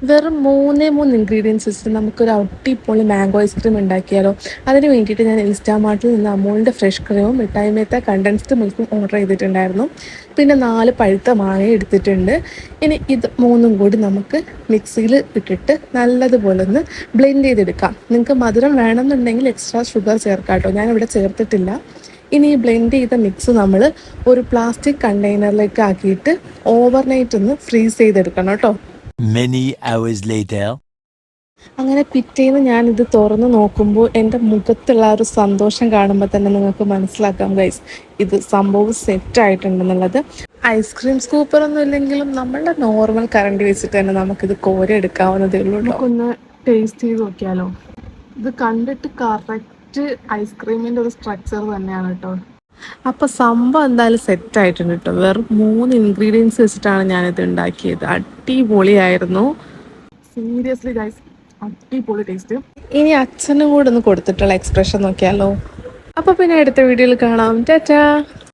വെറും മൂന്ന് ഇൻഗ്രീഡിയൻസ് വെച്ചിട്ട് നമുക്കൊരു അടിപൊളി മാംഗോ ഐസ്ക്രീം ഉണ്ടാക്കിയാലോ. അതിന് വേണ്ടിയിട്ട് ഞാൻ ഇൻസ്റ്റാമാർട്ടിൽ നിന്ന് അമൂലിൻ്റെ ഫ്രഷ് ക്രീമും മിഠായിമേത്തെ കണ്ടൻസ്ഡ് മിൽക്കും ഓർഡർ ചെയ്തിട്ടുണ്ടായിരുന്നു. പിന്നെ 4 പഴുത്ത മാങ്ങ എടുത്തിട്ടുണ്ട്. ഇനി ഇത് മൂന്നും കൂടി നമുക്ക് മിക്സിയിൽ ഇട്ടിട്ട് നല്ലതുപോലെ ഒന്ന് ബ്ലെൻഡ് ചെയ്തെടുക്കാം. നിങ്ങൾക്ക് മധുരം വേണമെന്നുണ്ടെങ്കിൽ എക്സ്ട്രാ ഷുഗർ ചേർക്കാം കേട്ടോ, ഞാനിവിടെ ചേർത്തിട്ടില്ല. ഇനി ഈ ബ്ലെൻഡ് ചെയ്ത മിക്സ് നമ്മൾ ഒരു പ്ലാസ്റ്റിക് കണ്ടെയ്നറിലേക്ക് ആക്കിയിട്ട് ഓവർനൈറ്റ് ഒന്ന് ഫ്രീസ് ചെയ്തെടുക്കണം കേട്ടോ. Many hours later. അങ്ങനെ പിറ്റേന്ന് ഞാനിത് തുറന്ന് നോക്കുമ്പോൾ എൻ്റെ മുഖത്തുള്ള ആ ഒരു സന്തോഷം കാണുമ്പോൾ തന്നെ നിങ്ങൾക്ക് മനസ്സിലാക്കാം ഗൈസ്, ഇത് സംഭവം സെറ്റായിട്ടുണ്ടെന്നുള്ളത്. ഐസ്ക്രീം സ്കൂപ്പറൊന്നും ഇല്ലെങ്കിലും നമ്മളുടെ നോർമൽ കറണ്ട് വെച്ചിട്ട് തന്നെ നമുക്കിത് കോരി എടുക്കാവുന്നതേ ഉള്ളൂ. നമുക്കൊന്ന് ടേസ്റ്റ് ചെയ്ത് നോക്കിയാലോ. ഇത് കണ്ടിട്ട് കറക്റ്റ് ഐസ്ക്രീമിൻ്റെ ഒരു സ്ട്രക്ചർ തന്നെയാണ് കേട്ടോ. അപ്പോൾ സംഭവം എന്തായാലും സെറ്റായിട്ടുണ്ട് കേട്ടോ. വെറും 3 ഇൻഗ്രീഡിയൻസ് വെച്ചിട്ടാണ് ഞാനിത് ഉണ്ടാക്കിയത്. അടിപൊളിയായിരുന്നു സീരിയസ്ലി ഗൈസ്, അടിപൊളി ടേസ്റ്റ്. ഇനി അച്ഛനും കൂടെ ഒന്ന് കൊടുത്തിട്ടുള്ള എക്സ്പ്രഷൻ നോക്കിയാലോ. അപ്പോൾ പിന്നെ അടുത്ത വീഡിയോയിൽ കാണാം. ടാറ്റാ.